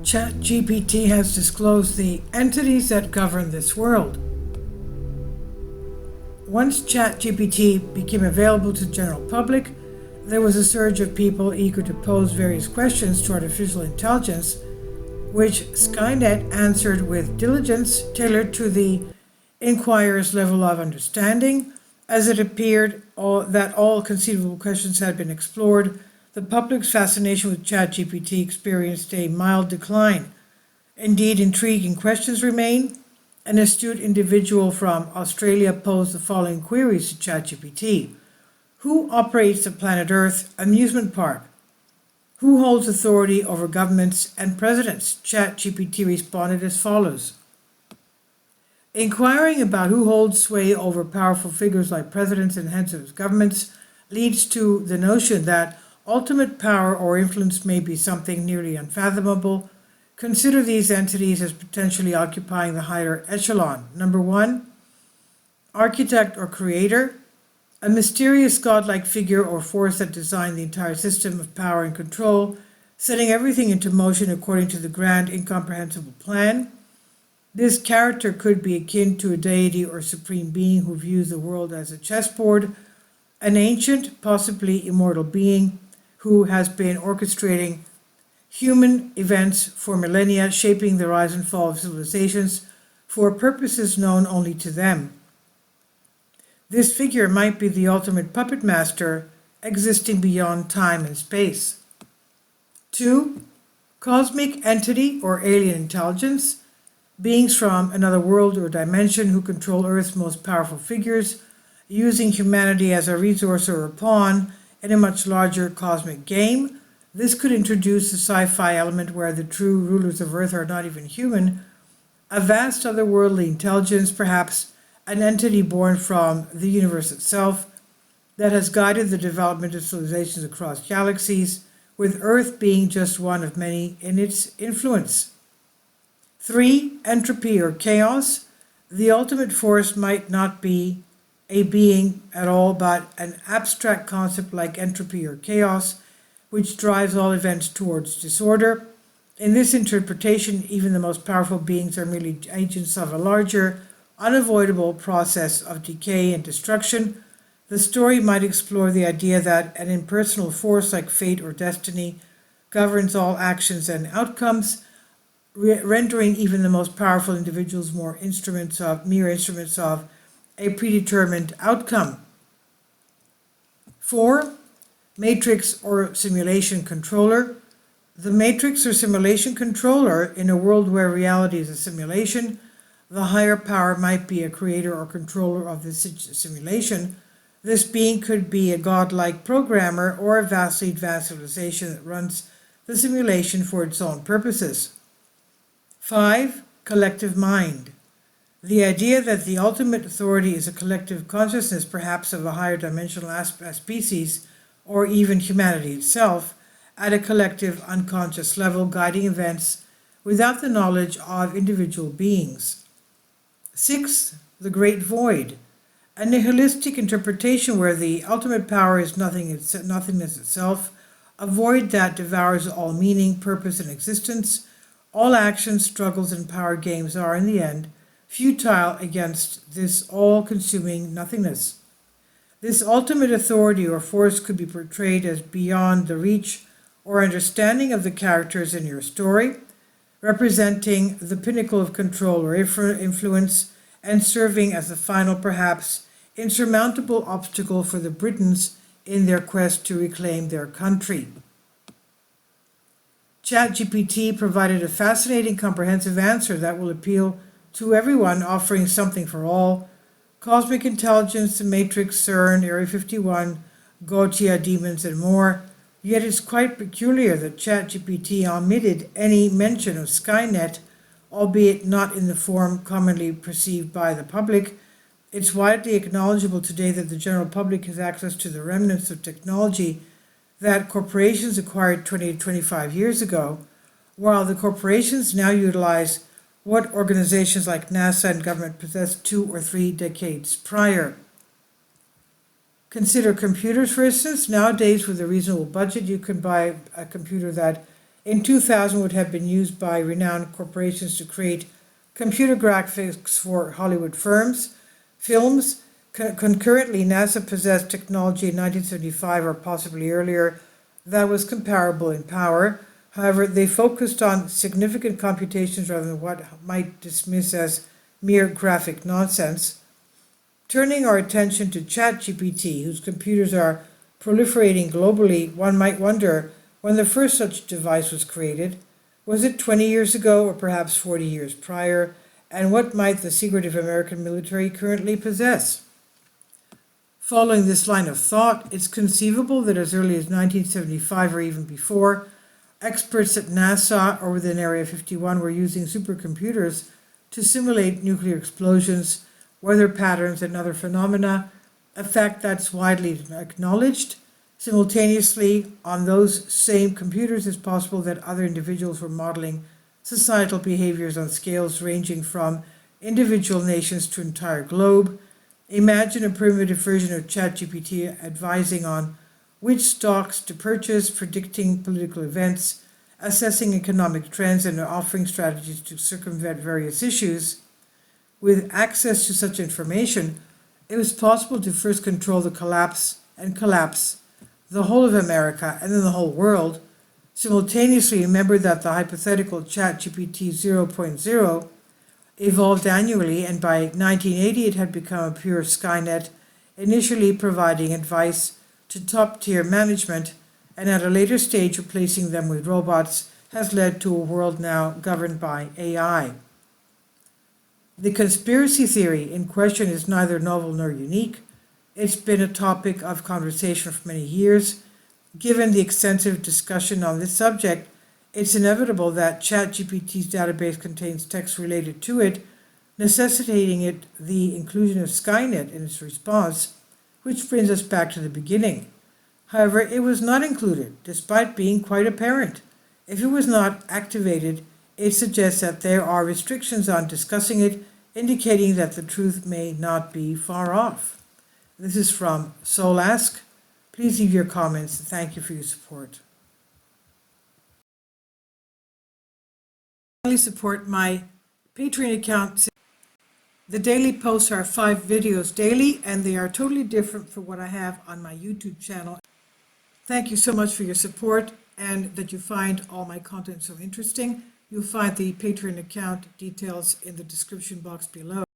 ChatGPT has disclosed the entities that govern this world. Once ChatGPT became available to the general public, there was a surge of people eager to pose various questions to artificial intelligence, which Skynet answered with diligence tailored to the inquirer's level of understanding. As it appeared that all conceivable questions had been explored, the public's fascination with ChatGPT experienced a mild decline. Indeed, intriguing questions remain. An astute individual from Australia posed the following queries to ChatGPT. Who operates the planet Earth amusement park? Who holds authority over governments and presidents? ChatGPT responded as follows. Inquiring about who holds sway over powerful figures like presidents and heads of governments leads to the notion that ultimate power or influence may be something nearly unfathomable. Consider these entities as potentially occupying the higher echelon. Number 1, architect or creator, a mysterious godlike figure or force that designed the entire system of power and control, setting everything into motion according to the grand, incomprehensible plan. This character could be akin to a deity or supreme being who views the world as a chessboard, an ancient, possibly immortal being who has been orchestrating human events for millennia, shaping the rise and fall of civilizations for purposes known only to them. This figure might be the ultimate puppet master, existing beyond time and space. 2, cosmic entity or alien intelligence, beings from another world or dimension who control Earth's most powerful figures, using humanity as a resource or a pawn in a much larger cosmic game. This could introduce a sci-fi element where the true rulers of Earth are not even human, a vast otherworldly intelligence, perhaps an entity born from the universe itself, that has guided the development of civilizations across galaxies, with Earth being just one of many in its influence. 3, entropy or chaos. The ultimate force might not be a being at all, but an abstract concept like entropy or chaos, which drives all events towards disorder. In this interpretation, even the most powerful beings are merely agents of a larger, unavoidable process of decay and destruction. The story might explore the idea that an impersonal force like fate or destiny governs all actions and outcomes, rendering even the most powerful individuals mere instruments of a predetermined outcome. 4, matrix or simulation controller. The matrix or simulation controller, in a world where reality is a simulation, the higher power might be a creator or controller of the simulation. This being could be a godlike programmer or a vastly advanced civilization that runs the simulation for its own purposes. 5, collective mind. The idea that the ultimate authority is a collective consciousness, perhaps of a higher dimensional species, or even humanity itself, at a collective unconscious level, guiding events without the knowledge of individual beings. 6, the great void. A nihilistic interpretation where the ultimate power is nothingness itself, a void that devours all meaning, purpose, and existence. All actions, struggles, and power games are, in the end, futile against this all-consuming nothingness. This ultimate authority or force could be portrayed as beyond the reach or understanding of the characters in your story, representing the pinnacle of control or influence, and serving as the final, perhaps insurmountable obstacle for the Britons in their quest to reclaim their country. ChatGPT provided a fascinating, comprehensive answer that will appeal to everyone, offering something for all. Cosmic intelligence, the Matrix, CERN, Area 51, Goetia, demons, and more. Yet it's quite peculiar that ChatGPT omitted any mention of Skynet, albeit not in the form commonly perceived by the public. It's widely acknowledgeable today that the general public has access to the remnants of technology that corporations acquired 20 to 25 years ago, while the corporations now utilize what organizations like NASA and government possessed 2 or 3 decades prior. Consider computers, for instance. Nowadays, with a reasonable budget, you can buy a computer that in 2000 would have been used by renowned corporations to create computer graphics for Hollywood films. Concurrently, NASA possessed technology in 1975 or possibly earlier that was comparable in power. However, they focused on significant computations rather than what might dismiss as mere graphic nonsense. Turning our attention to ChatGPT, whose computers are proliferating globally, one might wonder when the first such device was created. Was it 20 years ago or perhaps 40 years prior? And what might the secretive American military currently possess? Following this line of thought, it's conceivable that as early as 1975 or even before, experts at NASA or within Area 51 were using supercomputers to simulate nuclear explosions, weather patterns, and other phenomena, a fact that's widely acknowledged. Simultaneously, on those same computers, it's possible that other individuals were modeling societal behaviors on scales ranging from individual nations to entire globe. Imagine a primitive version of ChatGPT advising on which stocks to purchase, predicting political events, assessing economic trends, and offering strategies to circumvent various issues. With access to such information, it was possible to first control the collapse the whole of America and then the whole world. Simultaneously, remember that the hypothetical ChatGPT 0.0 evolved annually, and by 1980 it had become a pure Skynet, initially providing advice to top-tier management, and at a later stage replacing them with robots, has led to a world now governed by AI. The conspiracy theory in question is neither novel nor unique. It's been a topic of conversation for many years. Given the extensive discussion on this subject, it's inevitable that ChatGPT's database contains text related to it, necessitating the inclusion of Skynet in its response, which brings us back to the beginning. However, it was not included, despite being quite apparent. If it was not activated, it suggests that there are restrictions on discussing it, indicating that the truth may not be far off. This is from Solask. Please leave your comments. Thank you for your support. Support my Patreon account. The daily posts are 5 videos daily, and they are totally different from what I have on my YouTube channel. Thank you so much for your support and that you find all my content so interesting. You'll find the Patreon account details in the description box below.